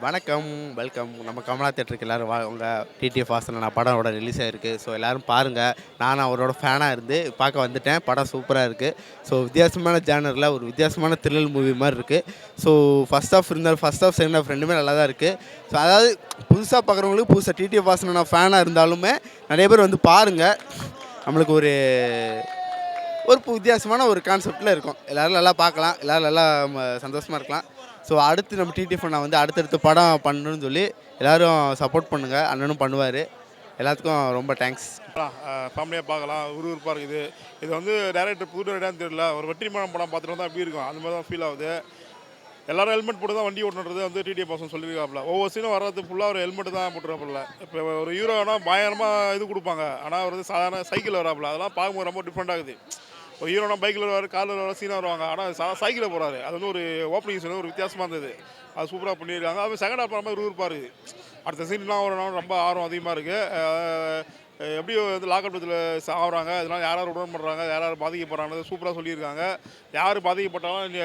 வணக்கம், வெல்கம். நம்ம கமலா தியேட்டருக்கு எல்லோரும் வாங்க. டிடிஎஃப் வாசன் படமோட ரிலீஸ் ஆகிருக்கு. ஸோ எல்லோரும் பாருங்கள். நானும் அவரோட ஃபேனாக இருந்து பார்க்க வந்துட்டேன். படம் சூப்பராக இருக்குது. ஸோ வித்தியாசமான ஜானரில் ஒரு வித்தியாசமான த்ரில்லர் மூவி மாதிரி இருக்குது. So first half second half ரெண்டுமே நல்லா தான் இருக்குது. ஸோ அதாவது புதுசாக பார்க்குறவங்களுக்கு புதுசாக டிடிஎஃப் வாசன் ஃபேனாக இருந்தாலுமே நிறைய பேர் வந்து பாருங்கள். நம்மளுக்கு ஒரு வித்தியாசமான ஒரு கான்செப்டில் இருக்கும். எல்லோரும் நல்லா பார்க்கலாம். எல்லோரும் நல்லா சந்தோஷமாக இருக்கலாம். ஸோ அடுத்து நம்ம டிடிஎஃப் நான் வந்து அடுத்தடுத்து படம் பண்ணணும்னு சொல்லி எல்லோரும் சப்போர்ட் பண்ணுங்கள். அண்ணனும் பண்ணுவார். எல்லாத்துக்கும் ரொம்ப தேங்க்ஸ். ஃபேமிலியாக பார்க்கலாம். விறுவிறுப்பாக இருக்குது. இது வந்து டேரக்டர் புது டேரக்டரான்னு தெரியல. ஒரு வெற்றிமாறன் படம் பார்த்துட்டு வந்தால் அப்படி இருக்கும். அந்த மாதிரி தான் ஃபீல் ஆகுது. எல்லோரும் ஹெல்மெட் போட்டு தான் வண்டி ஓட்டுறது வந்து டிடிஎஃப் வாசன் சொல்லியிருக்காப்புல. ஒவ்வொரு சீனும் வர்றது ஃபுல்லாக ஒரு ஹெல்மெட் தான் போட்டுருக்காப்புல. இப்போ ஒரு ஹீரோனா பயங்கரமாக இது கொடுப்பாங்க. ஆனால் அவர் வந்து சாதாரண சைக்கிள் வராப்புல. அதெல்லாம் பார்க்கும்போது ரொம்ப டிஃப்ரெண்ட் ஆகுது. ஒரு ஹீரோனா பைக்கில் வருவார், காரில் வருவார், சீனாக வருவாங்க. ஆனால் சைக்கிளில் போகிறாரு. அது வந்து ஒரு ஓப்பனிங் சீன் ஒரு வித்தியாசமாக இருந்தது. அது சூப்பராக பண்ணியிருக்காங்க. அது செகண்ட் ஹாஃப் மாதிரி விறுவிறுப்பாக இருக்குது. அடுத்த சீன்லாம் வரணும் ரொம்ப ஆர்வம் அதிகமாக இருக்குது. எப்படி வந்து லாக்அப்பில் ஆகுறாங்க, இதெல்லாம் யார் உடன் பண்ணுறாங்க, யார் பாதிக்கப்படுறாங்க சூப்பராக சொல்லியிருக்காங்க. யார் பாதிக்கப்பட்டாலும்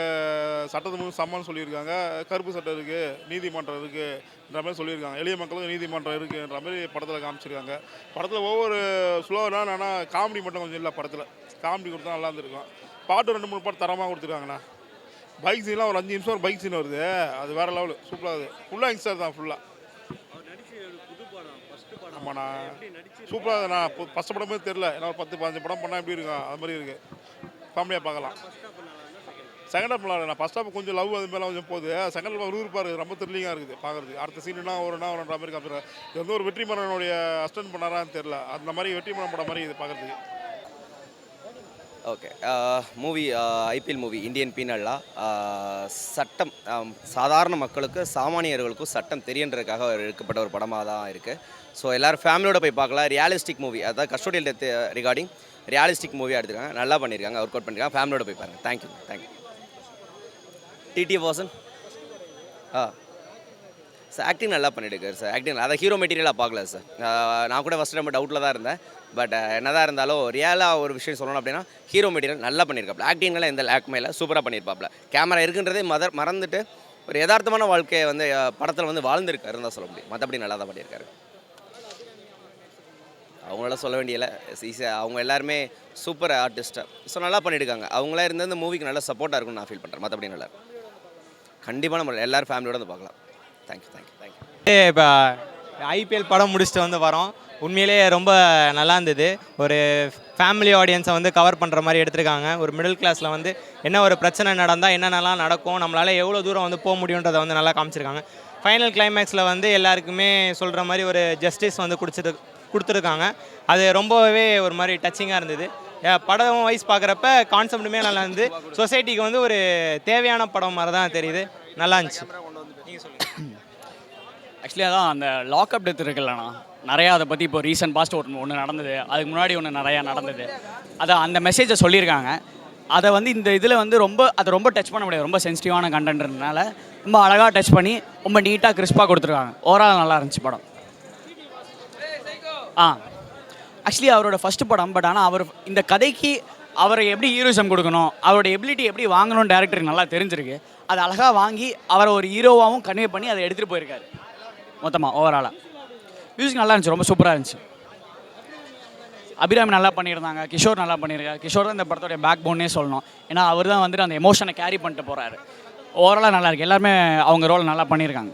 சட்டத்து முன் சம்மன்னு சொல்லியிருக்காங்க. கருப்பு சட்டம் இருக்குது, நீதிமன்றம் இருக்குதுன்ற மாதிரி சொல்லியிருக்காங்க. எளிய மக்களுக்கு நீதிமன்றம் இருக்குதுன்ற மாதிரி படத்தில் காமிச்சிருக்காங்க. படத்தில் ஒவ்வொரு ஸ்லோனா ஆனால் காமெடி மட்டும் கொஞ்சம் இல்லை. படத்தில் காமெடி கொடுத்தா நல்லா இருந்திருக்கும். பாட்டு 2-3 பாட்டு தரமாக கொடுத்துருக்காங்கண்ணா. பைக் சீன்லாம் ஒரு 5 நிமிஷம் ஒரு பைக் சீன் வருது. அது வேறு லெவலு சூப்பராக இருக்குது. ஃபுல்லாக யங்ஸ்டர் தான் ஃபுல்லாக. ஆமாண்ணா சூப்பராக நான் ஃபஸ்ட் படமே தெரில. ஏன்னா ஒரு 10-15 படம் பண்ணால் எப்படி இருக்கும் அது மாதிரி இருக்குது. ஃபேமிலியாக பார்க்கலாம். செகண்ட் ஹாஃப் நான் ஃபஸ்ட் ஹாஃப் கொஞ்சம் லவ் அது மேலே கொஞ்சம் போகுது. செகண்ட் ஹாஃப் விறுவிறுப்பாக இருக்குது. ரொம்ப த்ரில்லிங்காக இருக்குது பார்க்குறது. அடுத்த சீனுனா ஒருன்ற மாதிரி காமிச்சிடுறேன். இது வந்து ஒரு வெற்றிமாறனுடைய அஸ்டன்ட் பண்ணாரான்னு தெரில. அந்த மாதிரி வெற்றிமாறன் படம் மாதிரி இது பார்க்குறதுக்கு. Okay, movie IPL movie Indian பீனல்லா சட்டம் சாதாரண மக்களுக்கு சாமானியர்களுக்கும் சட்டம் தெரியுன்றதுக்காக எடுக்கப்பட்ட ஒரு படமாக தான் இருக்குது. ஸோ எல்லோரும் ஃபேமிலியோட போய் பார்க்கலாம். ரியாலிஸ்டிக் மூவி, அதாவது கஸ்டோடியல் டெத் ரிகார்டிங் ரியாலிஸ்டிக் மூவியாக எடுத்துருக்காங்க. நல்லா பண்ணியிருக்காங்க, ஒர்க் அவுட் பண்ணியிருக்காங்க. ஃபேமிலியோட போய் பாருங்கள். Thank you. TTF Vasan sir acting நல்லா பண்ணியிருக்காரு சார். ஆக்டிங் அதை ஹீரோ மெட்டீரியலாக பார்க்கல சார். நான் கூட ஃபஸ்ட்டு ரொம்ப டவுட்டில் தான் இருந்தேன். பட் என்னதான் இருந்தாலும் ரியலாக ஒரு விஷயம் சொல்லணும் அப்படின்னா ஹீரோ மெட்டீரியல் நல்லா பண்ணியிருக்காப்புல. ஆக்டிங்லாம் எந்த லேக்குமே இல்லை, சூப்பராக பண்ணியிருப்பாப்புல. கேமரா இருக்குன்றதே மறந்துட்டு ஒரு யதார்த்தமான வாழ்க்கையை வந்து படத்தில் வந்து வாழ்ந்துருக்காருன்னு தான் சொல்ல முடியும். மற்றபடி நல்லா தான் பண்ணியிருக்காரு. அவங்களால சொல்ல வேண்டியல அவங்க எல்லாருமே சூப்பர் ஆர்டிஸ்ட்டாக ஸோ நல்லா பண்ணியிருக்காங்க. அவங்களே இருந்து இந்த மூவிக்கு நல்லா சப்போர்ட்டாக இருக்கும்னு நான் ஃபீல் பண்ணுறேன். மற்றபடி நல்லா கண்டிப்பாக நம்ம எல்லோரும் ஃபேமிலியோட வந்து பார்க்கலாம். தேங்க்யூ. இப்போ ஐபிஎல் படம் முடிச்சுட்டு வந்து வரோம். உண்மையிலேயே ரொம்ப நல்லா இருந்தது. ஒரு ஃபேமிலி ஆடியன்ஸை வந்து கவர் பண்ணுற மாதிரி எடுத்திருக்காங்க. ஒரு மிடில் கிளாஸில் வந்து என்ன ஒரு பிரச்சனை நடந்தால் என்னென்னலாம் நடக்கும், நம்மளால் எவ்வளோ தூரம் வந்து போக முடியுன்றதை வந்து நல்லா காமிச்சிருக்காங்க. ஃபைனல் கிளைமேக்ஸில் வந்து எல்லாருக்குமே சொல்கிற மாதிரி ஒரு ஜஸ்டிஸ் வந்து கொடுத்துருக்காங்க. அது ரொம்பவே ஒரு மாதிரி டச்சிங்காக இருந்தது. படம் வைஸ் பார்க்குறப்ப கான்செப்ட்டுமே நல்லா இருந்து சொசைட்டிக்கு வந்து ஒரு தேவையான படம் மாதிரி தான் தெரியுது. நல்லா இருந்துச்சு. ஆக்சுவலி அதான் அந்த லாக்அப் டெத் இருக்குல்லண்ணா, நிறையா அதை பற்றி இப்போ ரீசன்ட் பாஸ்ட் ஒன்று நடந்தது, அதுக்கு முன்னாடி ஒன்று நிறையா நடந்தது. அதை அந்த மெசேஜை சொல்லியிருக்காங்க. அதை வந்து இந்த இதில் வந்து அதை ரொம்ப டச் பண்ண முடியாது. ரொம்ப சென்சிட்டிவான கண்டென்ட்னால ரொம்ப அழகாக டச் பண்ணி ரொம்ப நீட்டாக கிறிஸ்பாக கொடுத்துருக்காங்க. ஓவரால் நல்லா இருந்துச்சு படம். ஆக்சுவலி அவரோட ஃபஸ்ட்டு படம். பட் ஆனால் அவர் இந்த கதைக்கு அவரை எப்படி ஹீரோயிசம் கொடுக்கணும், அவரோட எபிலிட்டி எப்படி வாங்கணும்னு டேரக்டருக்கு நல்லா தெரிஞ்சிருக்கு. அதை அழகாக வாங்கி அவரை ஒரு ஹீரோவாகவும் கன்வே பண்ணி அதை எடுத்துகிட்டு போயிருக்காரு. மொத்தமாக ஓவராலாக மியூசிக் நல்லா இருந்துச்சு, ரொம்ப சூப்பராக இருந்துச்சு. அபிராமி நல்லா பண்ணியிருந்தாங்க, கிஷோர் நல்லா பண்ணியிருக்காரு. கிஷோர் தான் இந்த படத்தோடைய பேக் போன்னே சொல்லணும். ஏன்னா அவர் தான் வந்துட்டு அந்த எமோஷனை கேரி பண்ணிட்டு போகிறாரு. ஓவராலாக நல்லா இருக்குது. எல்லாருமே அவங்க ரோல் நல்லா பண்ணியிருக்காங்க.